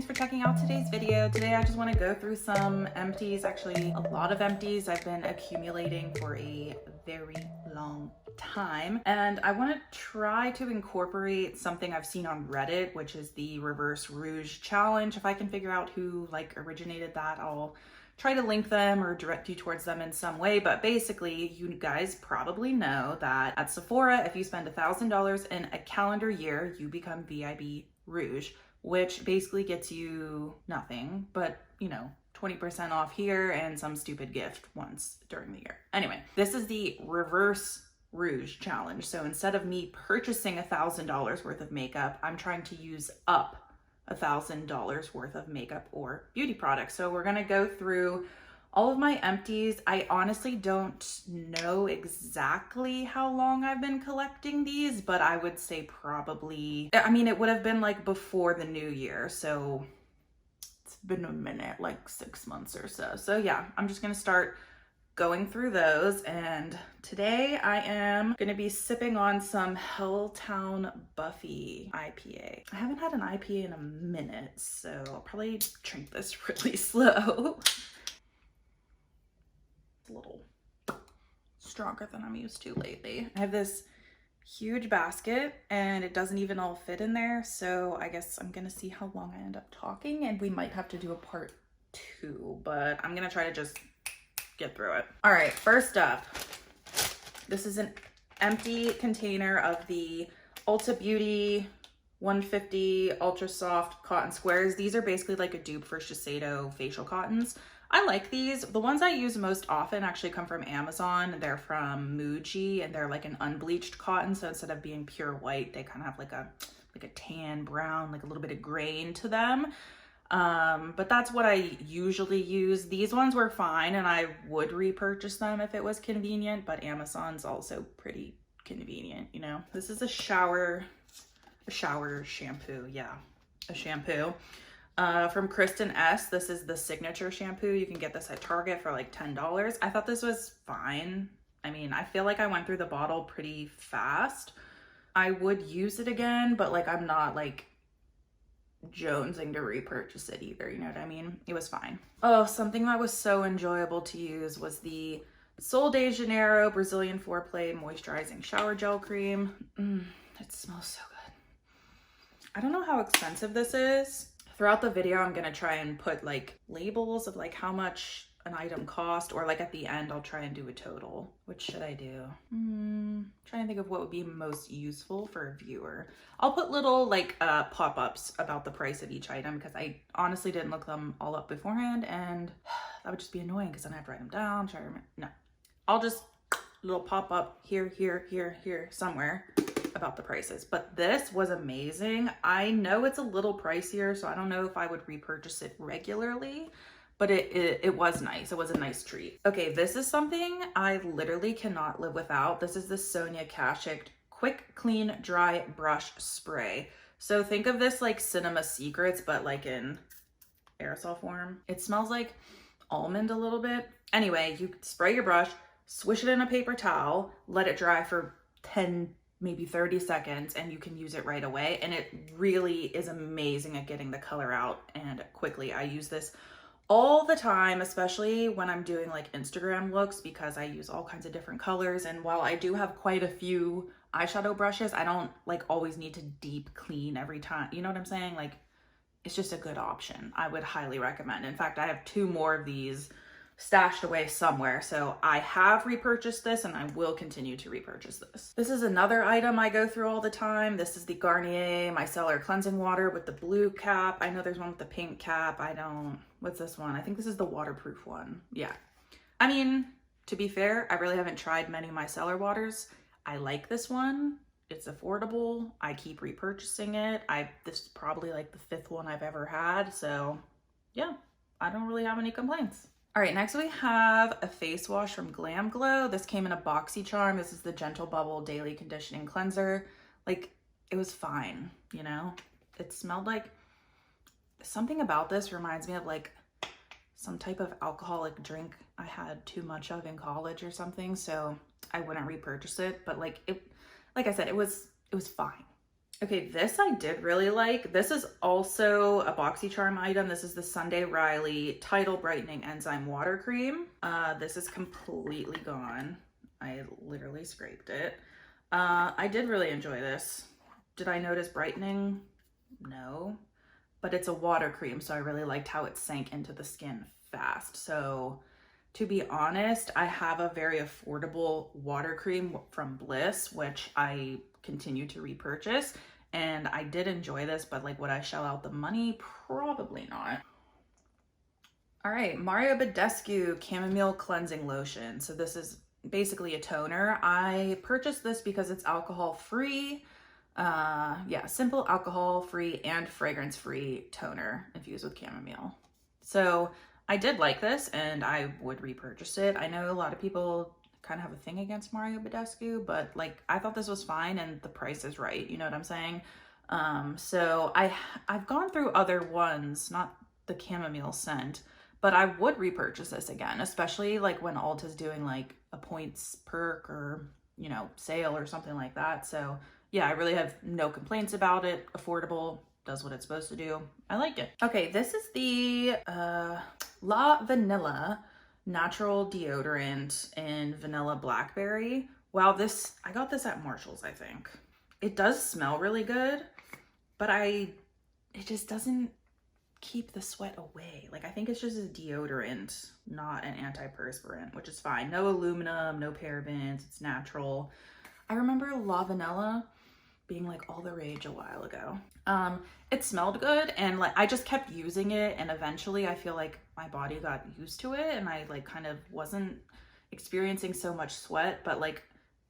for checking out today's video. Today I just want to go through some empties, actually a lot of empties I've been accumulating for a very long time, and I want to try to incorporate something I've seen on Reddit, which is the reverse Rouge challenge. If I can figure out who like originated that, I'll try to link them or direct you towards them in some way. But basically, you guys probably know that at Sephora, if you spend $1,000 in a calendar year, you become VIB Rouge, which basically gets you nothing but, you know, 20% off here and some stupid gift once during the year. Anyway, this is the reverse Rouge challenge. So instead of me purchasing $1,000 worth of makeup, I'm trying to use up $1,000 worth of makeup or beauty products. So we're gonna go through all of my empties. I honestly don't know exactly how long I've been collecting these, but I would say probably, I mean, it would have been like before the new year. So it's been a minute, like 6 months or so. So yeah, I'm just gonna start going through those, and today I am gonna be sipping on some Helltown Buffy IPA. I haven't had an IPA in a minute, so I'll probably drink this really slow. It's a little stronger than I'm used to lately. I have this huge basket and it doesn't even all fit in there, so I guess I'm gonna see how long I end up talking, and we might have to do a part 2, but I'm gonna try to just get through it. All right, first up, this is an empty container of the Ulta Beauty 150 Ultra Soft Cotton Squares. These are basically like a dupe for Shiseido facial cottons. I like these. The ones I use most often actually come from Amazon. They're from MUJI, and they're like an unbleached cotton. So instead of being pure white, they kind of have like a tan brown, like a little bit of grain to them. But that's what I usually use. These ones were fine, and I would repurchase them if it was convenient, but Amazon's also pretty convenient, you know. This is a shower shampoo. Yeah, a shampoo from Kristin S. This is the signature shampoo. You can get this at Target for like $10. I thought this was fine. I mean, I feel like I went through the bottle pretty fast. I would use it again, but like I'm not like jonesing to repurchase it either, you know what I mean? It was fine. Oh, something that was so enjoyable to use was the Sol de Janeiro Brazilian Foreplay Moisturizing Shower Gel Cream. It smells so good. I don't know how expensive this is. Throughout the video, I'm gonna try and put like labels of like how much an item cost, or like at the end I'll try and do a total. What should I do? Trying to think of what would be most useful for a viewer. I'll put little like pop-ups about the price of each item, because I honestly didn't look them all up beforehand, and that would just be annoying because then I have to write them down, try to remember. No, I'll just little pop-up here, somewhere about the prices. But this was amazing. I know it's a little pricier, so I don't know if I would repurchase it regularly, but it was nice. It was a nice treat. Okay, this is something I literally cannot live without. This is the Sonia Kashuk Quick Clean Dry Brush Spray. So think of this like Cinema Secrets, but like in aerosol form. It smells like almond a little bit. Anyway, you spray your brush, swish it in a paper towel, let it dry for 10, maybe 30 seconds, and you can use it right away. And it really is amazing at getting the color out and quickly. I use this all the time, especially when I'm doing like Instagram looks, because I use all kinds of different colors. And while I do have quite a few eyeshadow brushes, I don't like always need to deep clean every time. You know what I'm saying? Like, it's just a good option. I would highly recommend. In fact, I have 2 more of these stashed away somewhere. So I have repurchased this, and I will continue to repurchase this. This is another item I go through all the time. This is the Garnier Micellar Cleansing Water with the blue cap. I know there's one with the pink cap. What's this one? I think this is the waterproof one. Yeah. I mean, to be fair, I really haven't tried many micellar waters. I like this one. It's affordable. I keep repurchasing it. This is probably like the 5th one I've ever had. So yeah, I don't really have any complaints. All right, next we have a face wash from Glamglow. This came in a boxy charm. This is the Gentle Bubble Daily Conditioning Cleanser. Like, it was fine, you know? It smelled like, something about this reminds me of like some type of alcoholic drink I had too much of in college or something, so I wouldn't repurchase it. But like I said, it was fine. Okay, this I did really like. This is also a BoxyCharm item. This is the Sunday Riley Tidal Brightening Enzyme Water Cream. This is completely gone. I literally scraped it. I did really enjoy this. Did I notice brightening? No. But it's a water cream, so I really liked how it sank into the skin fast. So to be honest, I have a very affordable water cream from Bliss, which I continue to repurchase, and I did enjoy this, but like, would I shell out the money? Probably not. All right, Mario Badescu Chamomile Cleansing Lotion. So this is basically a toner. I purchased this because it's alcohol free. Yeah, simple alcohol free and fragrance free toner infused with chamomile. So I did like this and I would repurchase it. I know a lot of people kind of have a thing against Mario Badescu, but like, I thought this was fine and the price is right. You know what I'm saying? So I've gone through other ones, not the chamomile scent, but I would repurchase this again, especially like when Ulta's doing like a points perk or, you know, sale or something like that. So yeah, I really have no complaints about it. Affordable, does what it's supposed to do. I like it. Okay, this is the Lavanila natural deodorant in vanilla blackberry. Wow, I got this at Marshall's, I think. It does smell really good, but it just doesn't keep the sweat away. Like, I think it's just a deodorant, not an antiperspirant, which is fine. No aluminum, no parabens, it's natural. I remember Lavanila being like all the rage a while ago. It smelled good and like I just kept using it, and eventually I feel like my body got used to it and I like kind of wasn't experiencing so much sweat, but like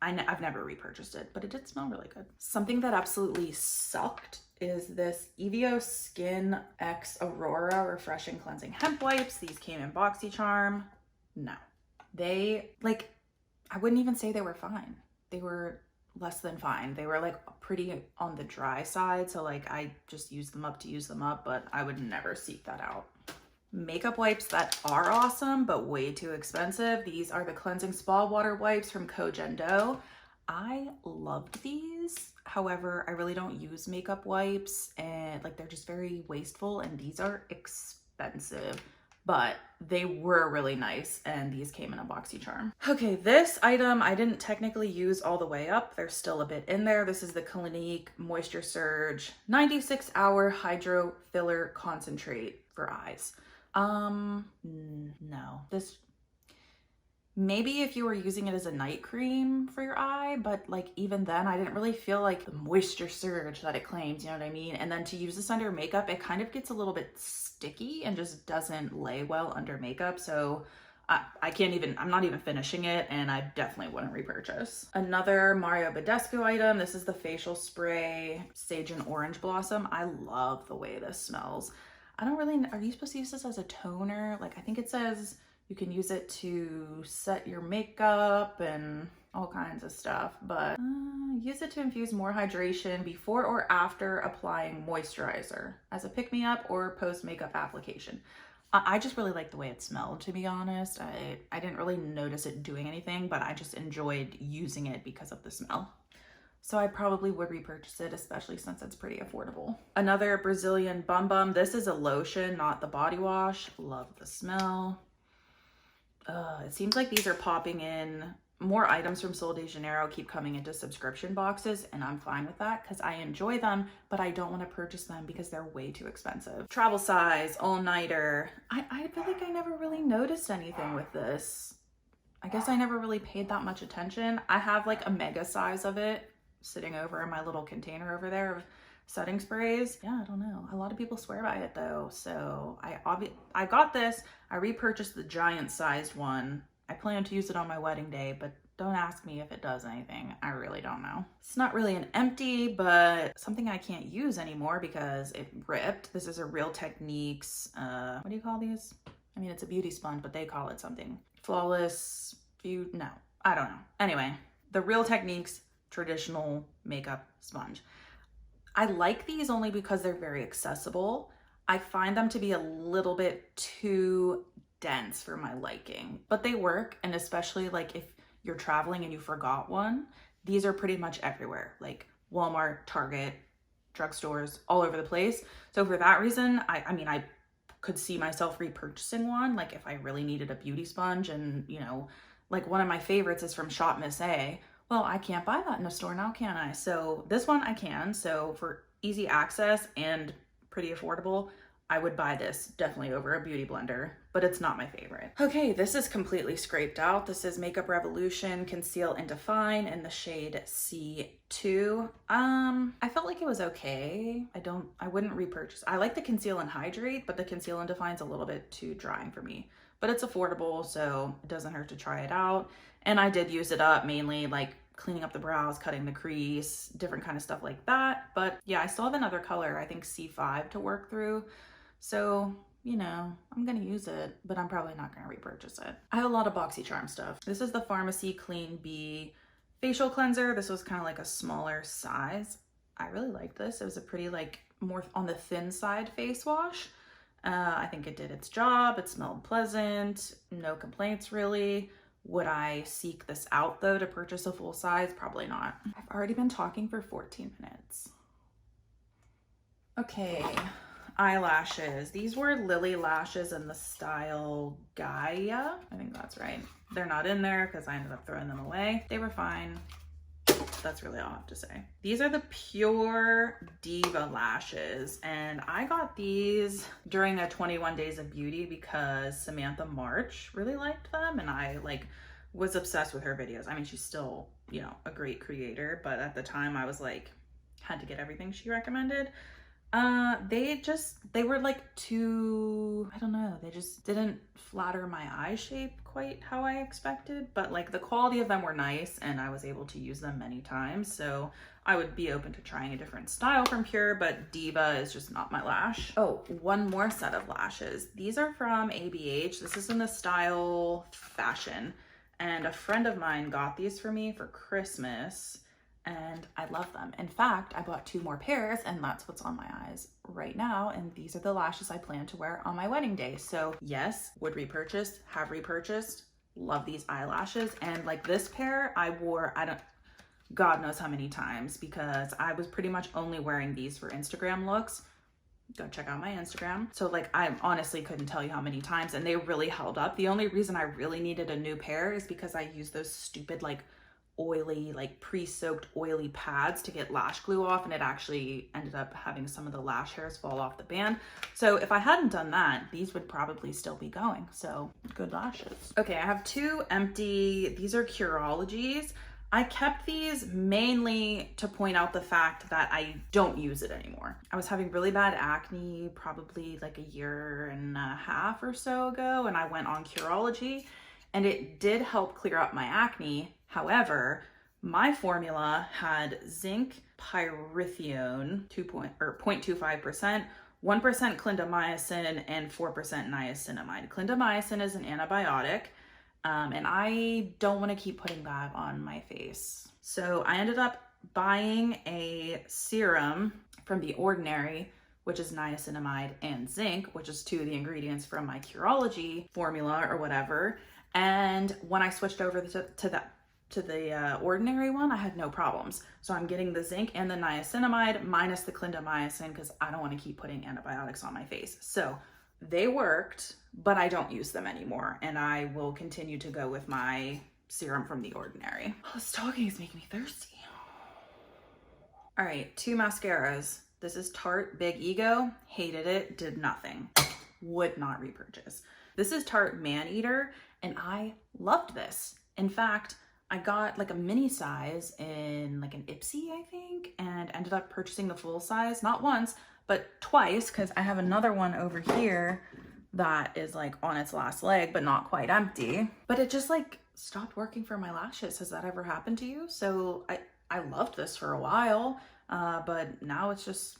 I've never repurchased it, but it did smell really good. Something that absolutely sucked is this Evio Skin X Aurora Refreshing Cleansing Hemp Wipes. These came in BoxyCharm. No, they like, I wouldn't even say they were fine. They were less than fine. They were like pretty on the dry side, so like I just used them up to use them up, but I would never seek that out. Makeup wipes that are awesome but way too expensive. These are the Cleansing Spa Water Wipes from Kojendo. I loved these. However, I really don't use makeup wipes and like they're just very wasteful, and these are expensive, but they were really nice, and these came in a BoxyCharm. Okay, this item I didn't technically use all the way up. There's still a bit in there. This is the Clinique Moisture Surge 96-hour Hydro Filler Concentrate for eyes. No. This, maybe if you were using it as a night cream for your eye, but like even then I didn't really feel like the moisture surge that it claims, you know what I mean? And then to use this under makeup, it kind of gets a little bit sticky and just doesn't lay well under makeup. So I'm not even finishing it, and I definitely wouldn't repurchase. Another Mario Badescu item. This is the facial spray Sage and Orange Blossom. I love the way this smells. I don't really, are you supposed to use this as a toner? Like, I think it says you can use it to set your makeup and all kinds of stuff, but use it to infuse more hydration before or after applying moisturizer as a pick-me-up or post-makeup application. I just really like the way it smelled, to be honest. I didn't really notice it doing anything, but I just enjoyed using it because of the smell. So I probably would repurchase it, especially since it's pretty affordable. Another Brazilian Bum Bum. This is a lotion, not the body wash. Love the smell. It seems like these are popping in. More items from Sol de Janeiro keep coming into subscription boxes, and I'm fine with that because I enjoy them, but I don't want to purchase them because they're way too expensive. Travel size, all-nighter. I feel like I never really noticed anything with this. I guess I never really paid that much attention. I have like a mega size of it sitting over in my little container over there of setting sprays. Yeah, I don't know. A lot of people swear by it though. So I got this. I repurchased the giant sized one. I plan to use it on my wedding day, but don't ask me if it does anything. I really don't know. It's not really an empty, but something I can't use anymore because it ripped. This is a Real Techniques, what do you call these? I mean, it's a beauty sponge, but they call it something. Flawless, no, I don't know. Anyway, the Real Techniques traditional makeup sponge. I like these only because they're very accessible. I find them to be a little bit too dense for my liking, but they work. And especially like if you're traveling and you forgot one, these are pretty much everywhere, like Walmart, Target, drugstores all over the place. So for that reason, I mean, I could see myself repurchasing one, like if I really needed a beauty sponge. And you know, like one of my favorites is from Shop Miss A. Well, I can't buy that in a store now, can I? So this one I can. So for easy access and pretty affordable, I would buy this definitely over a beauty blender, but it's not my favorite. Okay, this is completely scraped out. This is Makeup Revolution Conceal and Define in the shade C2. I felt like it was okay. I wouldn't repurchase. I like the Conceal and Hydrate, but the Conceal and Define's a little bit too drying for me. But it's affordable, so it doesn't hurt to try it out. And I did use it up mainly like cleaning up the brows, cutting the crease, different kind of stuff like that. But yeah, I still have another color, I think C5 to work through. So, you know, I'm gonna use it, but I'm probably not gonna repurchase it. I have a lot of BoxyCharm stuff. This is the Pharmacy Clean Bee facial cleanser. This was kind of like a smaller size. I really liked this. It was a pretty like more on the thin side face wash. I think it did its job. It smelled pleasant, no complaints really. Would I seek this out though to purchase a full size? Probably not. I've already been talking for 14 minutes. Okay, eyelashes. These were Lily lashes in the style Gaia. I think that's right. They're not in there because I ended up throwing them away. They were fine. That's really all I have to say. These are the Pure Diva lashes, and I got these during a 21 Days of Beauty because Samantha March really liked them, and I like was obsessed with her videos. I mean, she's still, you know, a great creator, but at the time I was like, had to get everything she recommended. They were like too, I don't know, they just didn't flatter my eye shape quite how I expected, but like the quality of them were nice and I was able to use them many times. So I would be open to trying a different style from Pure, but Diva is just not my lash. Oh, one more set of lashes. These are from ABH. This is in the style Fashion, and a friend of mine got these for me for Christmas. And I love them. In fact, I bought 2 more pairs and that's what's on my eyes right now. And these are the lashes I plan to wear on my wedding day. So yes, would repurchase, have repurchased, love these eyelashes. And like this pair I wore, God knows how many times, because I was pretty much only wearing these for Instagram looks. Go check out my Instagram. So like I honestly couldn't tell you how many times, and they really held up. The only reason I really needed a new pair is because I used those stupid like oily, like pre-soaked oily pads to get lash glue off, and it actually ended up having some of the lash hairs fall off the band. So if I hadn't done that, these would probably still be going. So good lashes. Okay, I have 2 empty, these are Curologies. I kept these mainly to point out the fact that I don't use it anymore. I was having really bad acne probably like a year and a half or so ago, and I went on Curology and it did help clear up my acne. However, my formula had zinc, pyrithione, 0.25%, 1% clindamycin, and 4% niacinamide. Clindamycin is an antibiotic, and I don't want to keep putting that on my face. So I ended up buying a serum from The Ordinary, which is niacinamide and zinc, which is 2 of the ingredients from my Curology formula or whatever. And when I switched over to the Ordinary one, I had no problems. So I'm getting the zinc and the niacinamide minus the clindamycin because I don't want to keep putting antibiotics on my face. So they worked, but I don't use them anymore. And I will continue to go with my serum from The Ordinary. Oh, this talking is making me thirsty. All right, 2 mascaras. This is Tarte Big Ego. Hated it, did nothing. Would not repurchase. This is Tarte Man Eater, and I loved this. In fact, I got like a mini size in like an Ipsy, I think, and ended up purchasing the full size, not once, but twice, because I have another one over here that is like on its last leg, but not quite empty. But it just like stopped working for my lashes. Has that ever happened to you? So I loved this for a while, but now it's just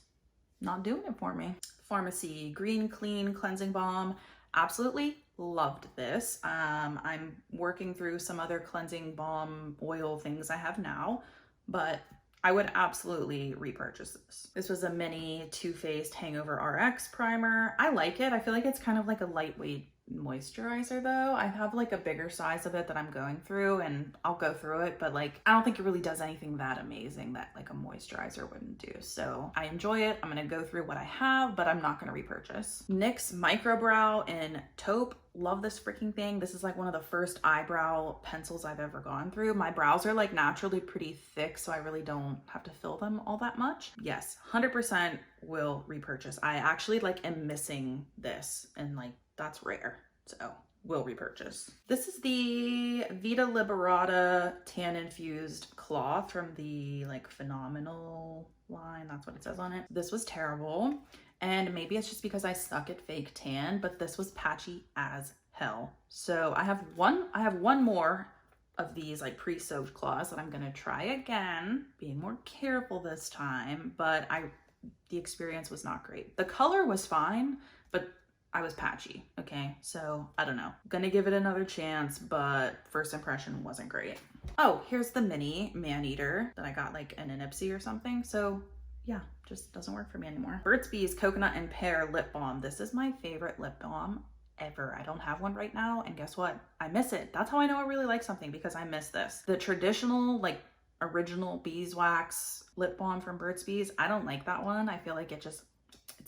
not doing it for me. Pharmacy Green Clean Cleansing Balm. Absolutely loved this. I'm working through some other cleansing balm oil things I have now, but I would absolutely repurchase this. This was a mini Too Faced Hangover RX primer. I like it. I feel like it's kind of like a lightweight moisturizer though. I have like a bigger size of it that I'm going through, and I'll go through it, but like I don't think it really does anything that amazing that like a moisturizer wouldn't do. So I enjoy it. I'm gonna go through what I have, but I'm not gonna repurchase. NYX Micro Brow in Taupe. Love this freaking thing. This is like one of the first eyebrow pencils I've ever gone through. My brows are like naturally pretty thick, so I really don't have to fill them all that much. Yes, 100% will repurchase. I actually like am missing this, and like that's rare, so will repurchase. This is the Vita Liberata tan infused cloth from the like Phenomenal line. That's what it says on it. This was terrible. And maybe it's just because I suck at fake tan, but this was patchy as hell. So I have one more of these like pre-soaked cloths that I'm gonna try again, being more careful this time, but the experience was not great. The color was fine, but I was patchy, okay? So I don't know. Gonna give it another chance, but first impression wasn't great. Oh, here's the mini man eater that I got like in an Ipsy or something. So yeah, just doesn't work for me anymore. Burt's Bees Coconut and Pear Lip Balm. This is my favorite lip balm ever. I don't have one right now, and guess what? I miss it. That's how I know I really like something, because I miss this. The traditional, like, original beeswax lip balm from Burt's Bees, I don't like that one. I feel like it's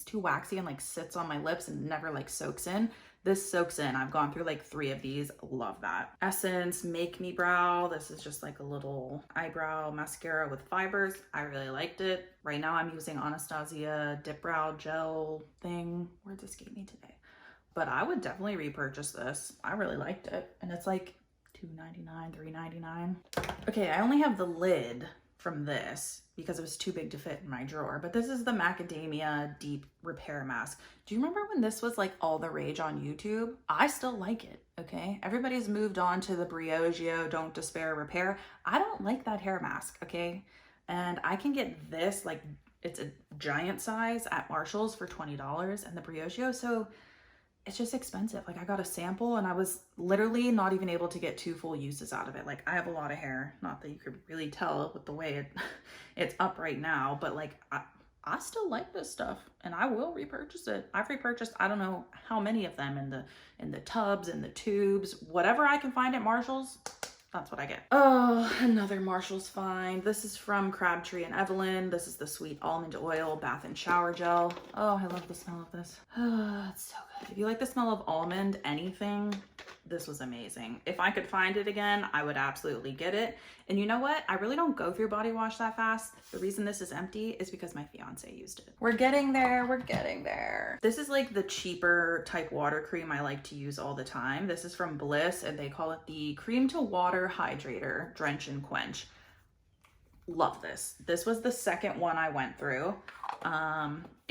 too waxy and like sits on my lips and never like soaks in. This soaks in. I've gone through like 3 of these. Love that. Essence Make Me Brow. This is just like a little eyebrow mascara with fibers. I really liked it. Right now I'm using Anastasia Dip Brow Gel thing. Where'd this get me today? But I would definitely repurchase this. I really liked it. And it's like $2.99, $3.99. Okay, I only have the lid from this because it was too big to fit in my drawer, but this is the Macadamia Deep Repair Mask. Do you remember when this was like all the rage on YouTube? I still like it, okay? Everybody's moved on to the Briogeo Don't Despair Repair. I don't like that hair mask, okay? And I can get this, like it's a giant size at Marshall's for $20, and the Briogeo, so it's just expensive. Like I got a sample and I was literally not even able to get 2 full uses out of it. Like I have a lot of hair, not that you could really tell with the way it's up right now, but like I still like this stuff and I will repurchase it. I've repurchased, I don't know how many of them in the tubs, in the tubes, whatever I can find at Marshall's. That's what I get. Oh, another Marshall's find. This is from Crabtree and Evelyn. This is the Sweet Almond Oil Bath and Shower Gel. Oh, I love the smell of this. Oh, it's so good. If you like the smell of almond, anything, this was amazing. If I could find it again, I would absolutely get it. And you know what? I really don't go through body wash that fast. The reason this is empty is because my fiance used it. We're getting there. We're getting there. This is like the cheaper type water cream I like to use all the time. This is from Bliss and they call it the Cream to Water Hydrator Drench and Quench. Love this. This was the second one I went through.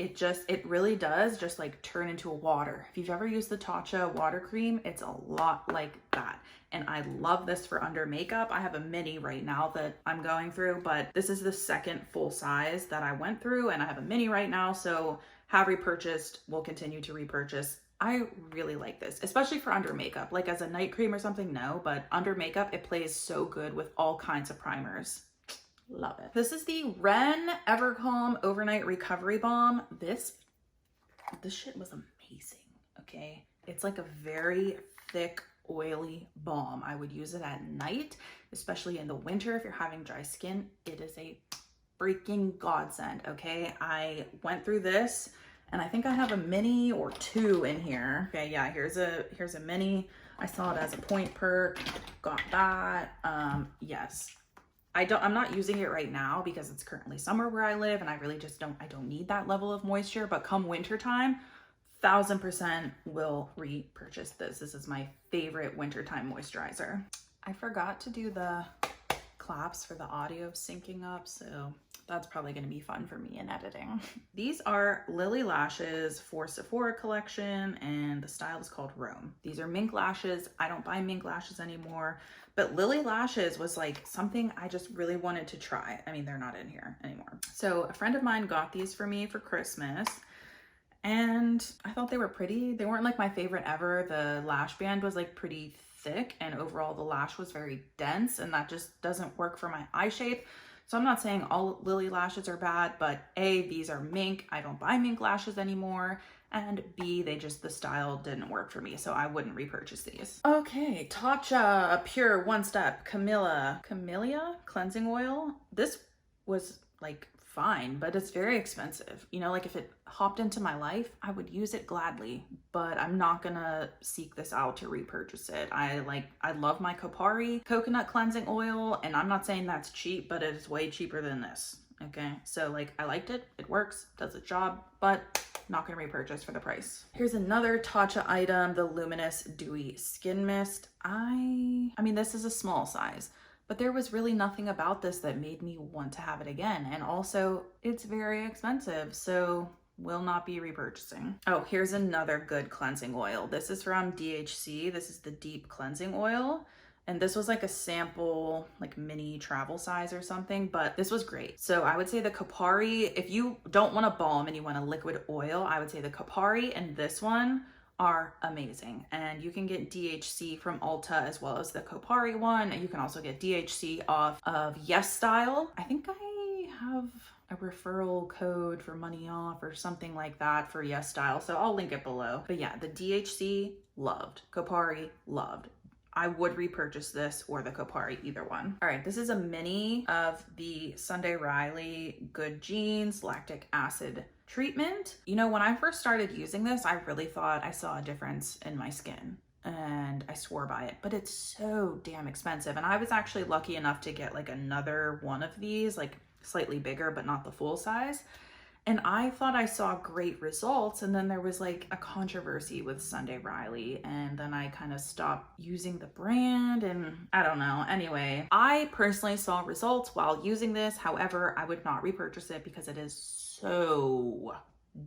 It really does just like turn into a water. If you've ever used the Tatcha water cream, it's a lot like that. And I love this for under makeup. I have a mini right now that I'm going through, but this is the second full size that I went through, and I have a mini right now. So have repurchased, will continue to repurchase. I really like this, especially for under makeup. Like as a night cream or something, no, but under makeup, it plays so good with all kinds of primers. Love it. This is the Ren Evercalm Overnight Recovery Balm. This shit was amazing, okay? It's like a very thick, oily balm. I would use it at night, especially in the winter if you're having dry skin. It is a freaking godsend, okay? I went through this, and I think I have a mini or 2 in here. Okay, yeah, here's a mini. I saw it as a point perk, got that. Yes. I'm not using it right now because it's currently summer where I live and I really just don't need that level of moisture, but come winter time, 1000% will repurchase this. This is my favorite wintertime moisturizer. I forgot to do the claps for the audio syncing up, so that's probably going to be fun for me in editing. These are Lily Lashes for Sephora collection, and the style is called Rome. These are mink lashes. I don't buy mink lashes anymore, but Lily Lashes was like something I just really wanted to try. I mean, they're not in here anymore. So a friend of mine got these for me for Christmas, and I thought they were pretty. They weren't like my favorite ever. The lash band was like pretty thick, and overall the lash was very dense, and that just doesn't work for my eye shape. So I'm not saying all Lily lashes are bad, but A, these are mink. I don't buy mink lashes anymore. and B, the style didn't work for me, so I wouldn't repurchase these. Okay, Tatcha Pure One Step Camellia Cleansing Oil. This was like fine, but it's very expensive. You know, like if it hopped into my life, I would use it gladly, but I'm not gonna seek this out to repurchase it. I love my Kopari coconut cleansing oil, and I'm not saying that's cheap, but it is way cheaper than this. Okay, so like I liked it, it works, does its job, but not gonna repurchase for the price. Here's another Tatcha item, the Luminous Dewy Skin Mist. I mean, this is a small size, but there was really nothing about this that made me want to have it again. And also, it's very expensive, so will not be repurchasing. Oh, here's another good cleansing oil. This is from DHC. This is the Deep Cleansing Oil. And this was like a sample, like mini travel size or something, but this was great. So I would say the Kopari, if you don't want a balm and you want a liquid oil, I would say the Kopari and this one are amazing. And you can get DHC from Ulta as well as the Kopari one. And you can also get DHC off of Yes Style. I think I have a referral code for money off or something like that for Yes Style, so I'll link it below. But yeah, the DHC, loved. Kopari, loved. I would repurchase this or the Kopari, either one. All right, this is a mini of the Sunday Riley Good Genes Lactic Acid Treatment. You know, when I first started using this, I really thought I saw a difference in my skin, and I swore by it, but it's so damn expensive. And I was actually lucky enough to get like another one of these, like slightly bigger, but not the full size. And I thought I saw great results, and then there was like a controversy with Sunday Riley, and then I kind of stopped using the brand, and I don't know. Anyway, I personally saw results while using this. However, I would not repurchase it because it is so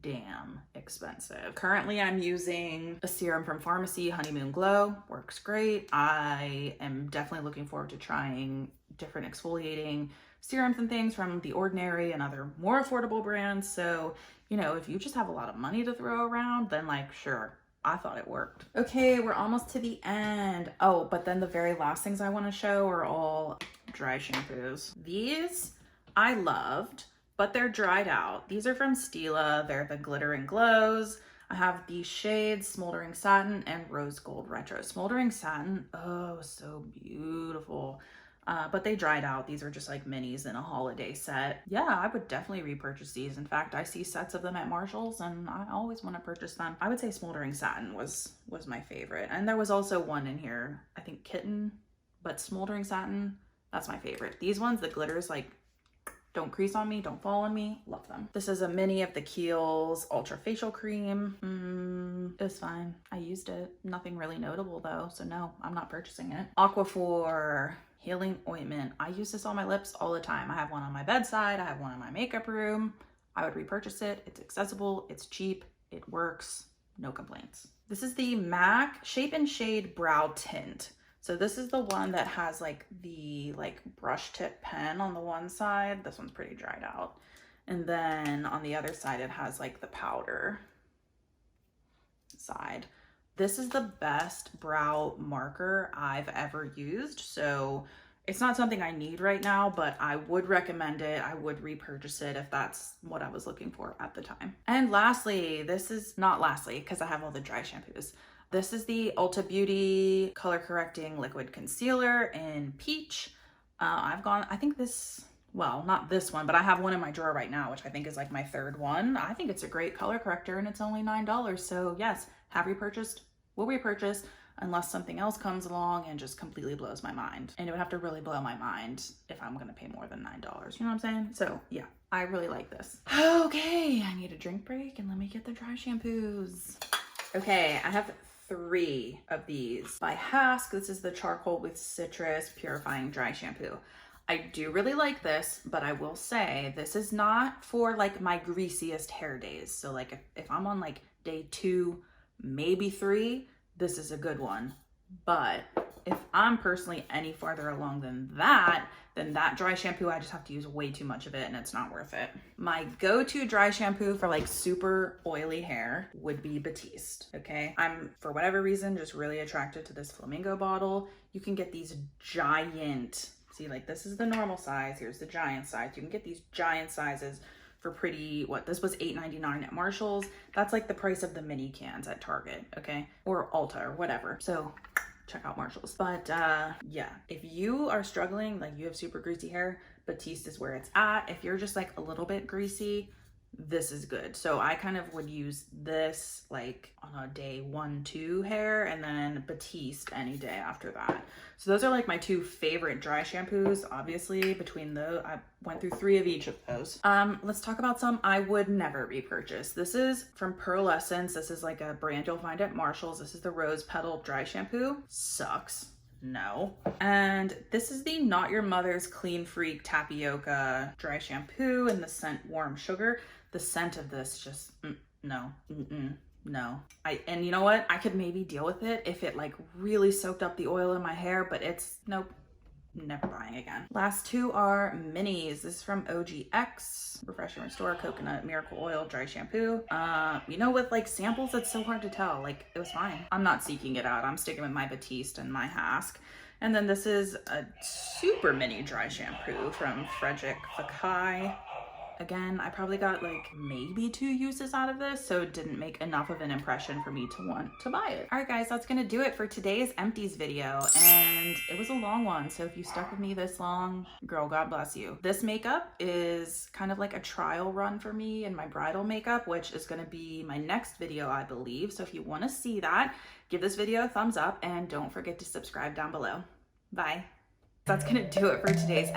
damn expensive. Currently, I'm using a serum from Pharmacy, Honeymoon Glow. Works great. I am definitely looking forward to trying different exfoliating serums and things from The Ordinary and other more affordable brands. So, you know, if you just have a lot of money to throw around, then like, sure, I thought it worked. Okay, we're almost to the end. Oh, but then the very last things I want to show are all dry shampoos. These I loved, but they're dried out. These are from Stila. They're the Glitter and Glows. I have these shades, Smoldering Satin and Rose Gold Retro. Smoldering Satin, oh, so beautiful. But they dried out. These are just like minis in a holiday set. Yeah, I would definitely repurchase these. In fact, I see sets of them at Marshall's and I always want to purchase them. I would say Smoldering Satin was my favorite. And there was also one in here, I think Kitten, but Smoldering Satin, that's my favorite. These ones, the glitters, like, don't crease on me, don't fall on me. Love them. This is a mini of the Kiehl's Ultra Facial Cream. It was fine. I used it. Nothing really notable though, so no, I'm not purchasing it. Aquaphor Healing Ointment. I use this on my lips all the time. I have one on my bedside. I have one in my makeup room. I would repurchase it. It's accessible. It's cheap. It works. No complaints. This is the MAC Shape and Shade Brow Tint. So this is the one that has like the brush tip pen on the one side. This one's pretty dried out. And then on the other side, it has like the powder side. This is the best brow marker I've ever used. So it's not something I need right now, but I would recommend it. I would repurchase it if that's what I was looking for at the time. And lastly, this is not lastly because I have all the dry shampoos. This is the Ulta Beauty Color Correcting Liquid Concealer in Peach. I think this, well, not this one, but I have one in my drawer right now, which I think is like my third one. I think it's a great color corrector and it's only $9. So yes, have repurchased, will repurchase unless something else comes along and just completely blows my mind. And it would have to really blow my mind if I'm gonna pay more than $9. You know what I'm saying? So yeah, I really like this. Okay, I need a drink break and let me get the dry shampoos. Okay, I have 3 of these by Hask. This is the Charcoal with Citrus Purifying Dry Shampoo. I do really like this, but I will say this is not for like my greasiest hair days. So like if I'm on like day 2, maybe 3, this is a good one. But if I'm personally any farther along than that dry shampoo, I just have to use way too much of it and it's not worth it. My go-to dry shampoo for like super oily hair would be Batiste, okay? I'm, for whatever reason, just really attracted to this flamingo bottle. You can get these giant, see, like this is the normal size, here's the giant size. You can get these giant sizes for pretty, what, this was $8.99 at Marshall's. That's like the price of the mini cans at Target, okay? Or Ulta or whatever. So check out Marshall's. But yeah, if you are struggling, like you have super greasy hair, Batiste is where it's at. If you're just like a little bit greasy, this is good. So I kind of would use this like on a day 1-2 hair, and then Batiste any day after that. So those are like my two favorite dry shampoos. Obviously between those, I went through 3 of each of those. Let's talk about some I would never repurchase. This is from Pearl Essence. This is like a brand you'll find at Marshall's. This is the Rose Petal Dry Shampoo. Sucks. No. And this is the Not Your Mother's Clean Freak Tapioca Dry Shampoo in the scent Warm Sugar. The scent of this just, no. No. And you know what? I could maybe deal with it if it like really soaked up the oil in my hair, but it's, nope. Never buying again. Last 2 are minis. This is from OGX, Refresh and Restore Coconut Miracle Oil Dry Shampoo. You know, with like samples, it's so hard to tell. Like, it was fine. I'm not seeking it out. I'm sticking with my Batiste and my Hask. And then this is a super mini dry shampoo from Frederic Fekkai. Again, I probably got like maybe 2 uses out of this, so it didn't make enough of an impression for me to want to buy it. All right, guys, that's gonna do it for today's Empties video. And it was a long one, so if you stuck with me this long, girl, God bless you. This makeup is kind of like a trial run for me in my bridal makeup, which is gonna be my next video, I believe. So if you wanna see that, give this video a thumbs up and don't forget to subscribe down below. Bye. That's gonna do it for today's